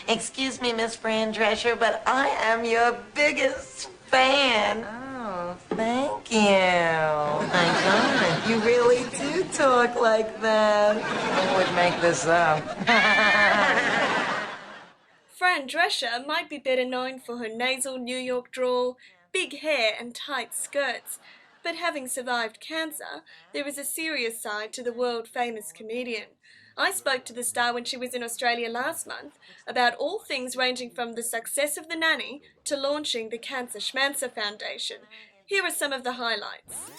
Excuse me, Miss Fran Drescher, but I am your biggest fan. Oh, thank you. My God, you really do talk like that. I would make this up. Fran Drescher might be better known for her nasal New York drawl, big hair and tight skirts, but having survived cancer, there is a serious side to the world-famous comedian. I spoke to the star when she was in Australia last month about all things ranging from the success of The Nanny to launching the Cancer Schmancer Foundation. Here are some of the highlights.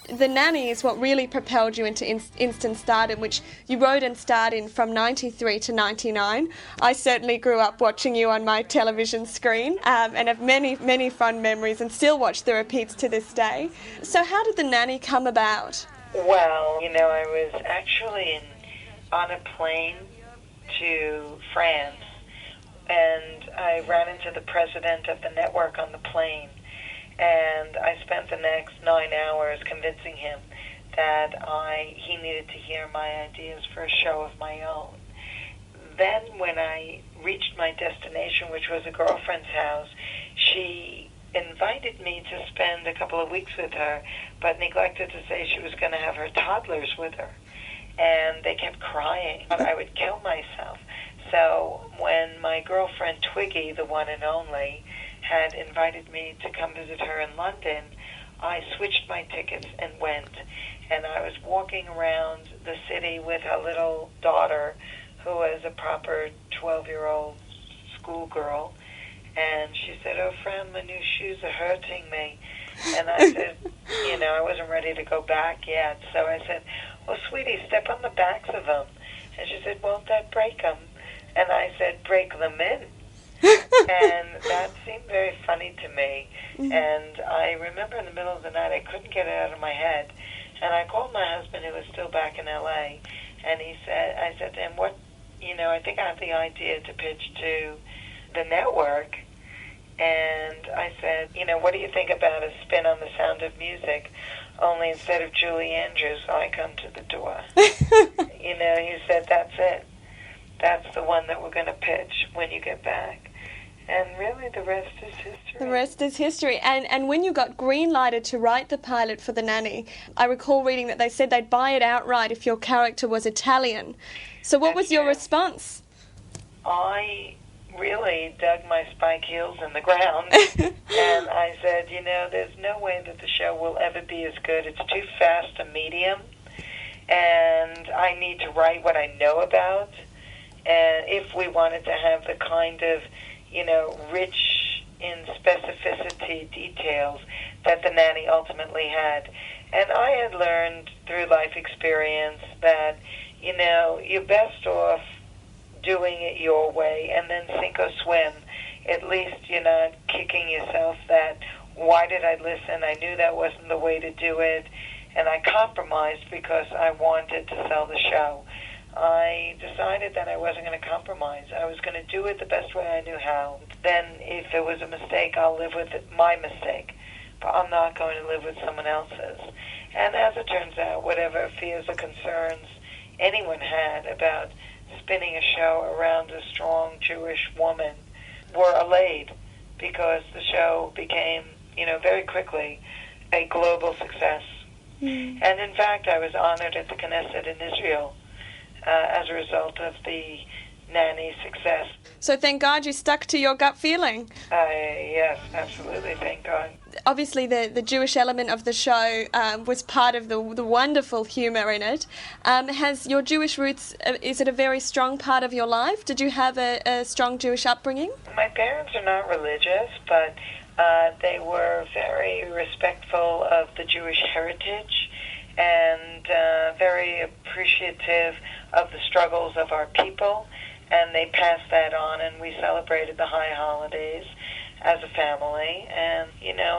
The Nanny is what really propelled you into instant stardom, which you wrote and starred in from 93 to 99. I certainly grew up watching you on my television screen and have many, many fond memories and still watch the repeats to this day. So how did The Nanny come about? Well, I was actually on a plane to France, and I ran into the president of the network on the plane. And I spent the next 9 hours convincing him that he needed to hear my ideas for a show of my own. Then when I reached my destination, which was a girlfriend's house, she invited me to spend a couple of weeks with her, but neglected to say she was going to have her toddlers with her. And they kept crying. I would kill myself. So when my girlfriend Twiggy, the one and only, had invited me to come visit her in London, I switched my tickets and went. And I was walking around the city with her little daughter, who was a proper 12-year-old schoolgirl. And she said, "Oh, Fran, my new shoes are hurting me." And I said, I wasn't ready to go back yet. So I said, "Well, sweetie, step on the backs of them." And she said, "Won't that break them?" And I said, "Break them in." And that seemed very funny to me. And I remember in the middle of the night, I couldn't get it out of my head. And I called my husband, who was still back in L.A., and I said to him, I think I have the idea to pitch to the network. And I said, what do you think about a spin on The Sound of Music? Only instead of Julie Andrews, I come to the door. He said, "That's it. That's the one that we're going to pitch when you get back." And really, the rest is history. The rest is history. And when you got green-lighted to write the pilot for The Nanny, I recall reading that they said they'd buy it outright if your character was Italian. So what was your response? I really dug my spike heels in the ground. And I said, there's no way that the show will ever be as good. It's too fast a medium. And I need to write what I know about. And if we wanted to have the kind of, rich in specificity details that The Nanny ultimately had. And I had learned through life experience that, you're best off doing it your way and then sink or swim. At least you're not kicking yourself that, why did I listen? I knew that wasn't the way to do it. And I compromised because I wanted to sell the show. I decided that I wasn't going to compromise. I was going to do it the best way I knew how. Then if it was a mistake, I'll live with it, my mistake. But I'm not going to live with someone else's. And as it turns out, whatever fears or concerns anyone had about spinning a show around a strong Jewish woman were allayed, because the show became, very quickly a global success. And in fact, I was honored at the Knesset in Israel as a result of the Nanny's success. So thank God you stuck to your gut feeling. Yes, absolutely, thank God. Obviously the Jewish element of the show was part of the wonderful humour in it. Has your Jewish roots, is it a very strong part of your life? Did you have a strong Jewish upbringing? My parents are not religious, but they were very respectful of the Jewish heritage and very appreciative of the struggles of our people, and they passed that on, and we celebrated the high holidays as a family. And,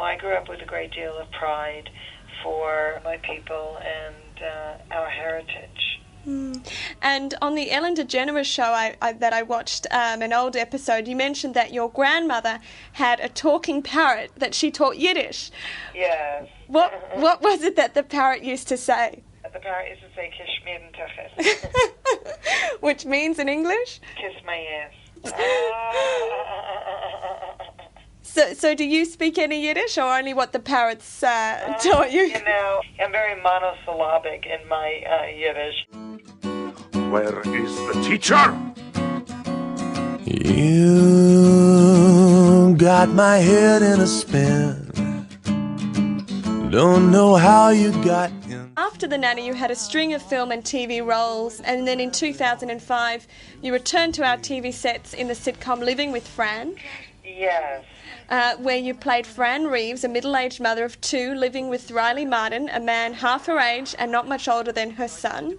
I grew up with a great deal of pride for my people and our heritage. And on the Ellen DeGeneres show that I watched, an old episode, you mentioned that your grandmother had a talking parrot that she taught Yiddish. Yes. What was it that the parrot used to say? The parrot used to say, "Kiss mir den Taches." Which means in English? Kiss my ass. So do you speak any Yiddish, or only what the parrots taught you? You know, I'm very monosyllabic in my Yiddish. Where is the teacher? You got my head in a spin. Don't know how you got in. After The Nanny, you had a string of film and TV roles, and then in 2005, you returned to our TV sets in the sitcom Living with Fran. Yes. Where you played Fran Reeves, a middle-aged mother of two living with Riley Martin, a man half her age and not much older than her son.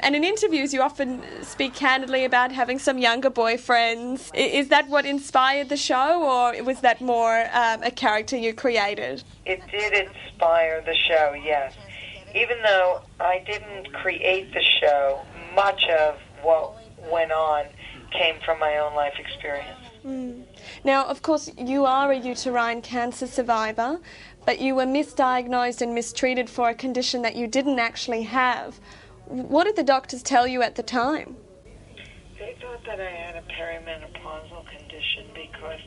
And in interviews, you often speak candidly about having some younger boyfriends. Is that what inspired the show, or was that more a character you created? It did inspire the show, yes. Even though I didn't create the show, much of what went on came from my own life experience. Now, of course, you are a uterine cancer survivor, but you were misdiagnosed and mistreated for a condition that you didn't actually have. What did the doctors tell you at the time? They thought that I had a perimenopausal condition because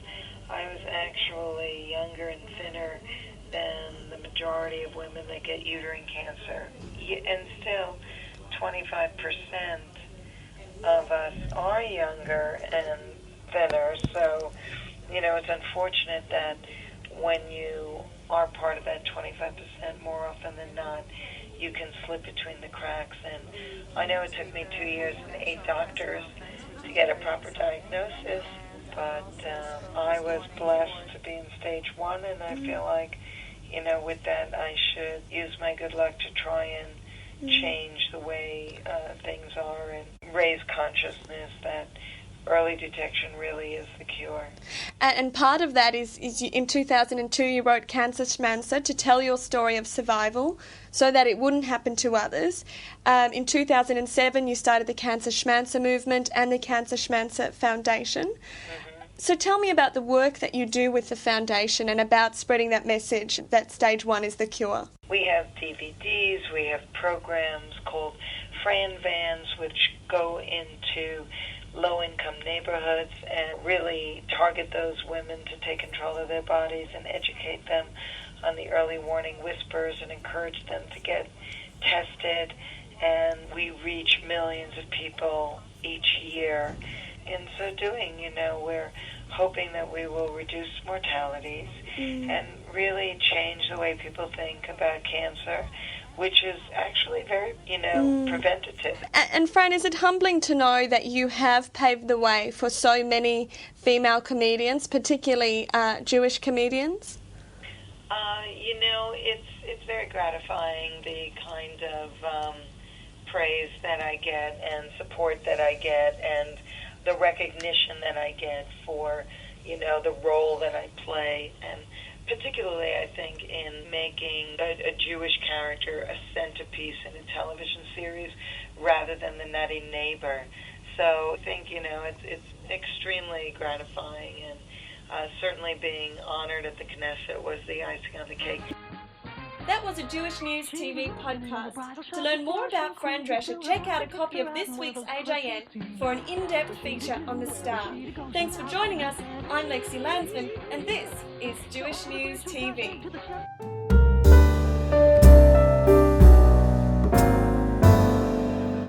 I was actually younger and thinner than the majority of women that get uterine cancer. And still, 25% of us are younger and thinner, so, you know, it's unfortunate that when you are part of that 25%, more often than not, you can slip between the cracks. And I know it took me 2 years and 8 doctors to get a proper diagnosis, but I was blessed to be in stage 1, and I feel like, you know, with that I should use my good luck to try and change the way things are and raise consciousness that early detection really is the cure. And part of that is in 2002 you wrote Cancer Schmancer to tell your story of survival so that it wouldn't happen to others. In 2007 you started the Cancer Schmancer movement and the Cancer Schmancer Foundation. So tell me about the work that you do with the foundation and about spreading that message that stage 1 is the cure. We have DVDs, we have programs called Fran Vans, which go into low-income neighborhoods and really target those women to take control of their bodies and educate them on the early warning whispers and encourage them to get tested. And we reach millions of people each year. In so doing, you know, we're hoping that we will reduce mortalities and really change the way people think about cancer, which is actually very, you know, preventative. And Fran, is it humbling to know that you have paved the way for so many female comedians, particularly Jewish comedians? You know, it's very gratifying, the kind of praise that I get and support that I get and the recognition that I get for, you know, the role that I play, and particularly, I think, in making a Jewish character a centerpiece in a television series rather than the nutty neighbor. So I think, you know, it's extremely gratifying, and certainly being honored at the Knesset was the icing on the cake. That was a Jewish News TV podcast. To learn more about Fran Drescher, check out a copy of this week's AJN for an in-depth feature on the star. Thanks for joining us. I'm Lexi Landsman, and this is Jewish News TV.